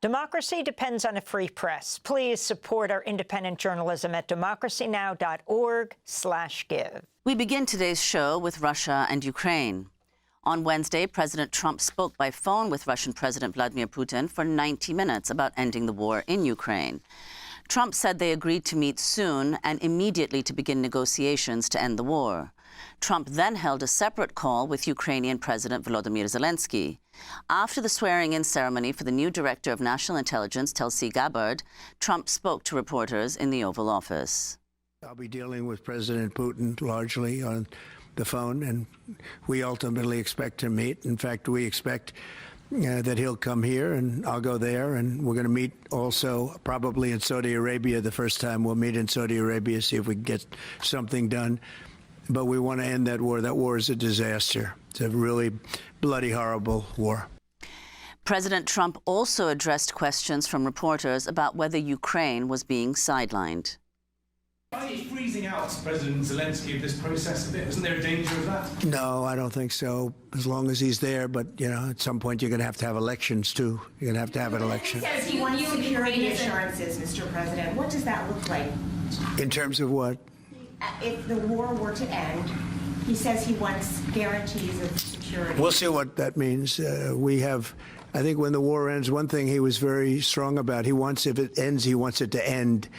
Democracy depends on a free press. Please support our independent journalism at democracynow.org/give. We begin today's show with Russia and Ukraine. On Wednesday, President Trump spoke by phone with Russian President Vladimir Putin for 90 minutes about ending the war in Ukraine. Trump said they agreed to meet soon and immediately to begin negotiations to end the war. Trump then held a separate call with Ukrainian President Volodymyr Zelensky. After the swearing-in ceremony for the new Director of National Intelligence, Tulsi Gabbard, Trump spoke to reporters in the Oval Office. I'll be dealing with President Putin largely on the phone, and we ultimately expect to meet. In fact, we expect that he'll come here and I'll go there, and we're going to meet also probably in Saudi Arabia. The first time we'll meet in Saudi Arabia, see if we can get something done. But we want to end that war. That war is a disaster. It's a really bloody, horrible war. President Trump also addressed questions from reporters about whether Ukraine was being sidelined. Are you freezing out President Zelensky of this process a bit? Isn't there a danger of that? No, I don't think so, as long as he's there. But, you know, at some point you're going to have elections, too. You're going to have an election. He says he wants security assurances, Mr. President. What does that look like? In terms of what? If the war were to end, he says he wants guarantees of security. We'll see what that means. I think when the war ends, one thing he was very strong about, if it ends, he wants it to end.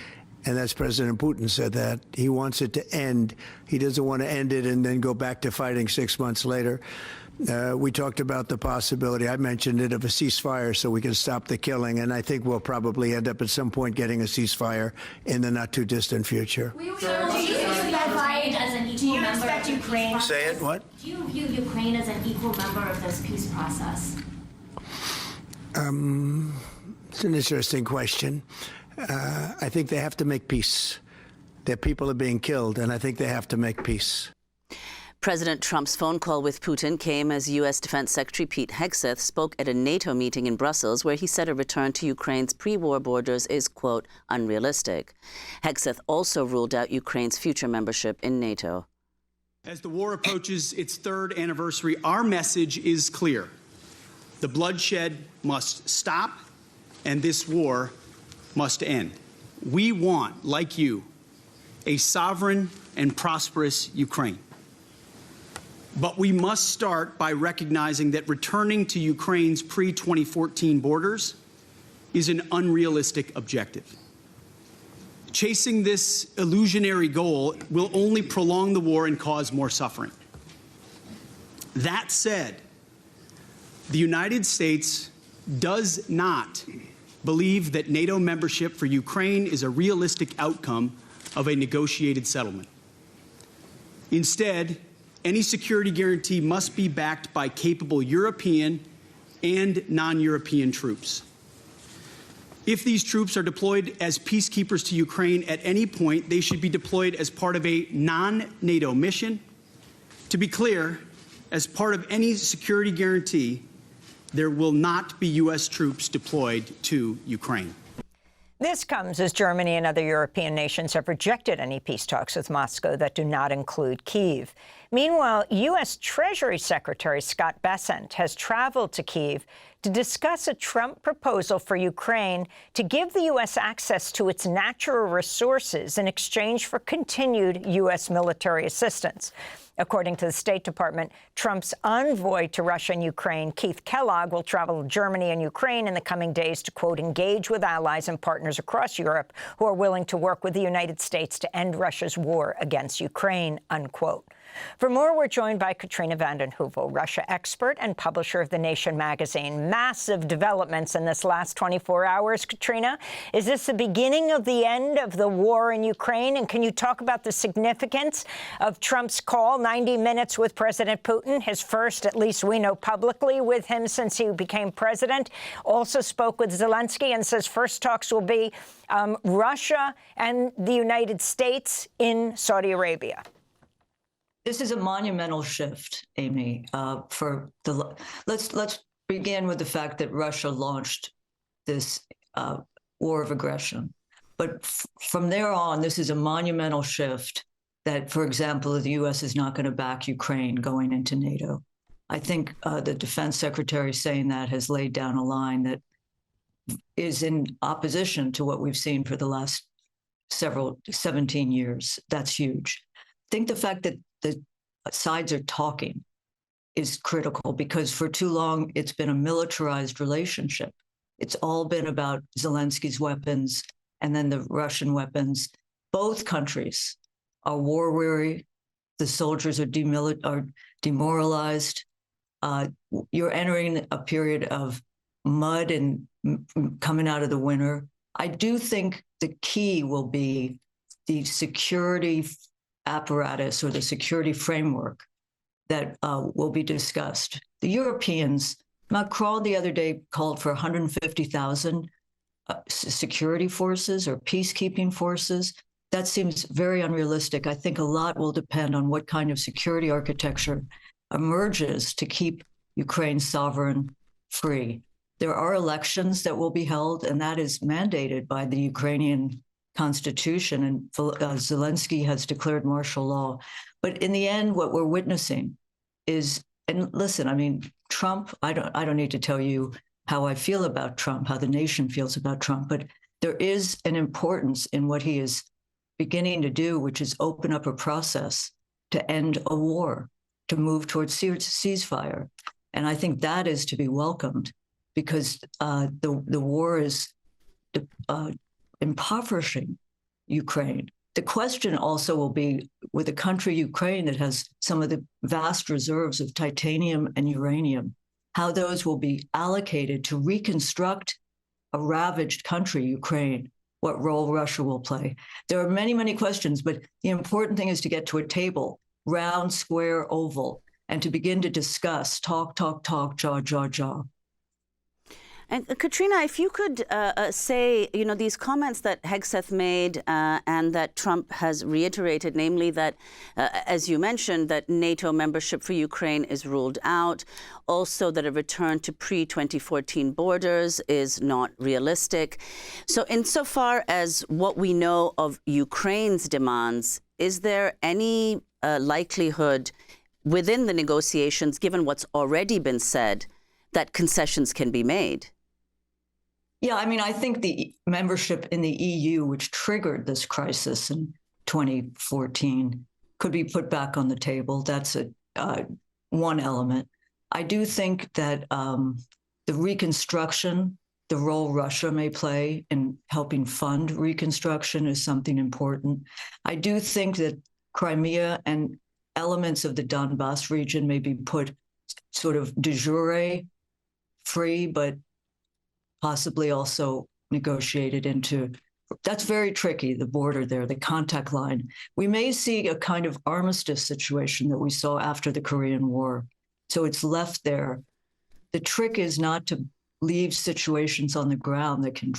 And that's President Putin said that. He wants it to end. He doesn't want to end it and then go back to fighting 6 months later. We talked about the possibility, I mentioned it, of a ceasefire so we can stop the killing. And I think we'll probably end up at some point getting a ceasefire in the not-too-distant future. Do you expect Ukraine? Say it, what? Do you view Ukraine as an equal member of this peace process? It's an interesting question. I think they have to make peace. Their people are being killed, and I think they have to make peace. President Trump's phone call with Putin came as U.S. Defense Secretary Pete Hegseth spoke at a NATO meeting in Brussels, where he said a return to Ukraine's pre-war borders is, quote, unrealistic. Hegseth also ruled out Ukraine's future membership in NATO. As the war approaches its third anniversary, our message is clear. The bloodshed must stop, and this war must end. We want, like you, a sovereign and prosperous Ukraine. But we must start by recognizing that returning to Ukraine's pre-2014 borders is an unrealistic objective. Chasing this illusionary goal will only prolong the war and cause more suffering. That said, the United States does not believe that NATO membership for Ukraine is a realistic outcome of a negotiated settlement. Instead, any security guarantee must be backed by capable European and non-European troops. If these troops are deployed as peacekeepers to Ukraine at any point, they should be deployed as part of a non-NATO mission. To be clear, as part of any security guarantee, there will not be U.S. troops deployed to Ukraine. This comes as Germany and other European nations have rejected any peace talks with Moscow that do not include Kyiv. Meanwhile, U.S. Treasury Secretary Scott Bessent has traveled to Kyiv to discuss a Trump proposal for Ukraine to give the U.S. access to its natural resources in exchange for continued U.S. military assistance. According to the State Department, Trump's envoy to Russia and Ukraine, Keith Kellogg, will travel to Germany and Ukraine in the coming days to, quote, engage with allies and partners across Europe who are willing to work with the United States to end Russia's war against Ukraine, unquote. For more, we're joined by Katrina vanden Heuvel, Russia expert and publisher of The Nation magazine. Massive developments in this last 24 hours, Katrina. Is this the beginning of the end of the war in Ukraine? And can you talk about the significance of Trump's call, 90 minutes with President Putin, his first, at least we know publicly, with him since he became president? Also spoke with Zelensky and says first talks will be Russia and the United States in Saudi Arabia. This is a monumental shift, Amy. Let's begin with the fact that Russia launched this war of aggression. But from there on, this is a monumental shift that, for example, the U.S. is not going to back Ukraine going into NATO. I think the defense secretary saying that has laid down a line that is in opposition to what we've seen for the last 17 years. That's huge. I think the fact that the sides are talking is critical, because for too long it's been a militarized relationship. It's all been about Zelensky's weapons and then the Russian weapons. Both countries are war weary. The soldiers are demoralized. You're entering a period of mud and coming out of the winter. I do think the key will be the security apparatus or the security framework that will be discussed. The Europeans, Macron the other day called for 150,000 security forces or peacekeeping forces. That seems very unrealistic. I think a lot will depend on what kind of security architecture emerges to keep Ukraine sovereign, free. There are elections that will be held, and that is mandated by the Ukrainian constitution, and Zelensky has declared martial law. But in the end, what we're witnessing is, and listen, I mean, Trump, I don't need to tell you how I feel about Trump, how the nation feels about Trump, but there is an importance in what he is beginning to do, which is open up a process to end a war, to move towards ceasefire. And I think that is to be welcomed, because the war is impoverishing Ukraine. The question also will be, with a country, Ukraine, that has some of the vast reserves of titanium and uranium, how those will be allocated to reconstruct a ravaged country, Ukraine, what role Russia will play. There are many, many questions, but the important thing is to get to a table, round, square, oval, and to begin to discuss, talk, jaw. And Katrina, if you could say, these comments that Hegseth made and that Trump has reiterated, namely that, as you mentioned, that NATO membership for Ukraine is ruled out, also that a return to pre-2014 borders is not realistic. So insofar as what we know of Ukraine's demands, is there any likelihood within the negotiations, given what's already been said, that concessions can be made? Yeah, I mean, I think the membership in the EU, which triggered this crisis in 2014, could be put back on the table. That's one element. I do think that the reconstruction, the role Russia may play in helping fund reconstruction, is something important. I do think that Crimea and elements of the Donbass region may be put sort of de jure free, but possibly also negotiated into. That's very tricky, the border there, the contact line. We may see a kind of armistice situation that we saw after the Korean War. So it's left there. The trick is not to leave situations on the ground that can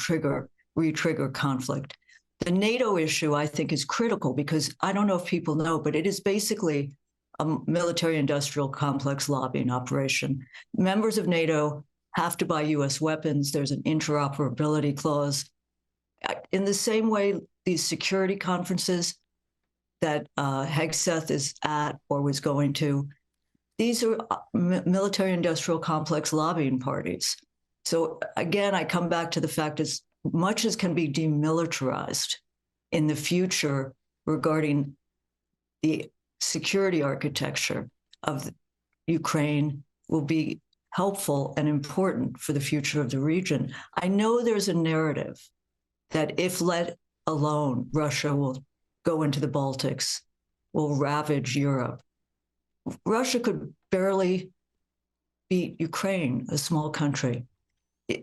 re-trigger conflict. The NATO issue, I think, is critical, because I don't know if people know, but it is basically a military-industrial complex lobbying operation. Members of NATO have to buy U.S. weapons. There's an interoperability clause. In the same way, these security conferences that Hegseth is at or was going to, these are military-industrial complex lobbying parties. So again, I come back to the fact as much as can be demilitarized in the future regarding the security architecture of Ukraine will be helpful and important for the future of the region. I know there's a narrative that if let alone, Russia will go into the Baltics, will ravage Europe. Russia could barely beat Ukraine, a small country.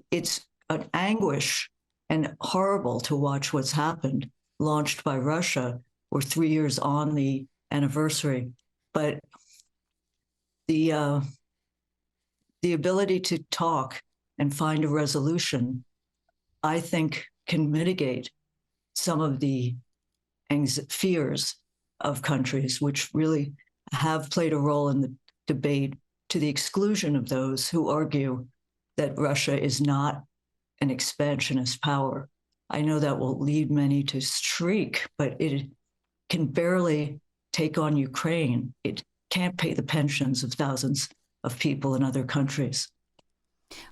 It's an anguish and horrible to watch what's happened, launched by Russia. We're 3 years on the anniversary, but the ability to talk and find a resolution, I think, can mitigate some of the fears of countries, which really have played a role in the debate, to the exclusion of those who argue that Russia is not an expansionist power. I know that will lead many to shriek, but it can barely take on Ukraine. It can't pay the pensions of thousands of people in other countries.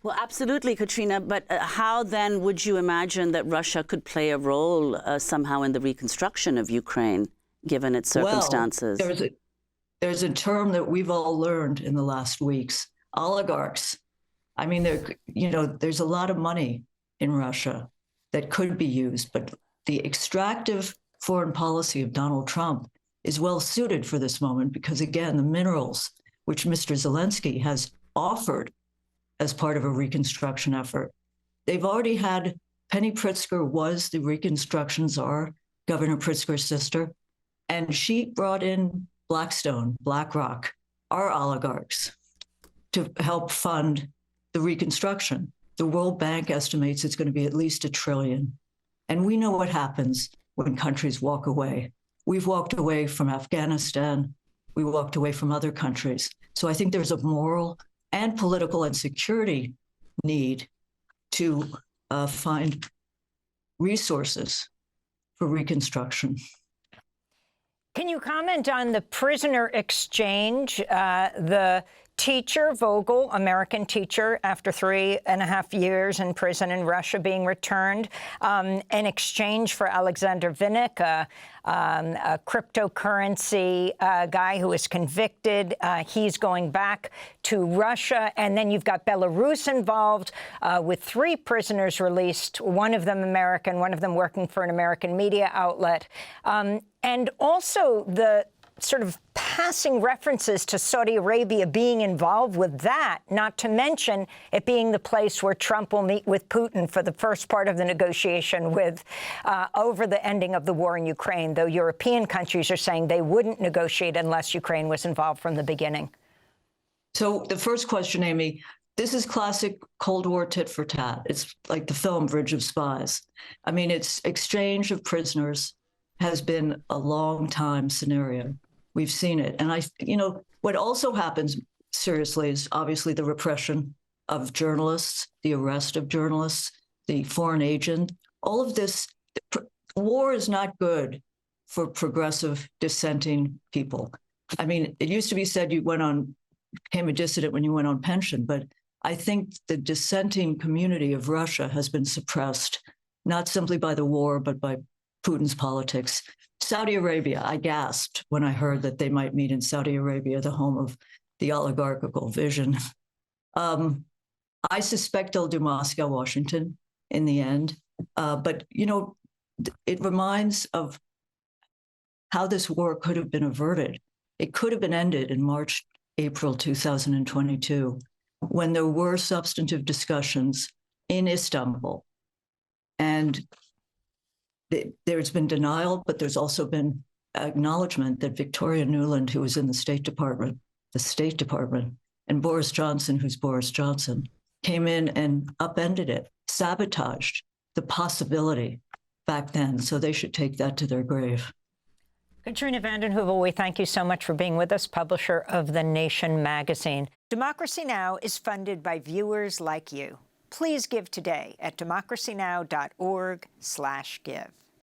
Well, absolutely, Katrina. But how then would you imagine that Russia could play a role somehow in the reconstruction of Ukraine, given its circumstances? Well, there's a term that we've all learned in the last weeks: oligarchs. I mean, there's a lot of money in Russia that could be used, but the extractive foreign policy of Donald Trump is well suited for this moment because, again, the minerals which Mr. Zelensky has offered as part of a reconstruction effort. They've already had, Penny Pritzker was the reconstruction czar, Governor Pritzker's sister, and she brought in Blackstone, BlackRock, our oligarchs, to help fund the reconstruction. The World Bank estimates it's going to be at least $1 trillion. And we know what happens when countries walk away. We've walked away from Afghanistan. We walked away from other countries. So I think there's a moral and political and security need to find resources for reconstruction. Can you comment on the prisoner exchange? The teacher, Vogel, American teacher, after 3.5 years in prison in Russia, being returned in exchange for Alexander Vinnik, a cryptocurrency guy who was convicted. He's going back to Russia. And then you've got Belarus involved with 3 prisoners released, one of them American, one of them working for an American media outlet. And also the sort of passing references to Saudi Arabia being involved with that, not to mention it being the place where Trump will meet with Putin for the first part of the negotiation with over the ending of the war in Ukraine, though European countries are saying they wouldn't negotiate unless Ukraine was involved from the beginning. So the first question, Amy, this is classic Cold War tit for tat. It's like the film Bridge of Spies. I mean, it's exchange of prisoners has been a long time scenario. We've seen it. And what also happens seriously is obviously the repression of journalists, the arrest of journalists, the foreign agent, all of this. War is not good for progressive dissenting people. I mean, it used to be said you became a dissident when you went on pension, but I think the dissenting community of Russia has been suppressed, not simply by the war, but by Putin's politics. Saudi Arabia, I gasped when I heard that they might meet in Saudi Arabia, the home of the oligarchical vision. I suspect they'll do Moscow, Washington in the end. But, it reminds of how this war could have been averted. It could have been ended in March, April 2022, when there were substantive discussions in Istanbul. And there's been denial, but there's also been acknowledgement that Victoria Nuland, who was in the State Department, and Boris Johnson, who's Boris Johnson, came in and upended it, sabotaged the possibility back then. So they should take that to their grave. Katrina vanden Heuvel, we thank you so much for being with us, publisher of The Nation magazine. Democracy Now! Is funded by viewers like you. Please give today at democracynow.org/give.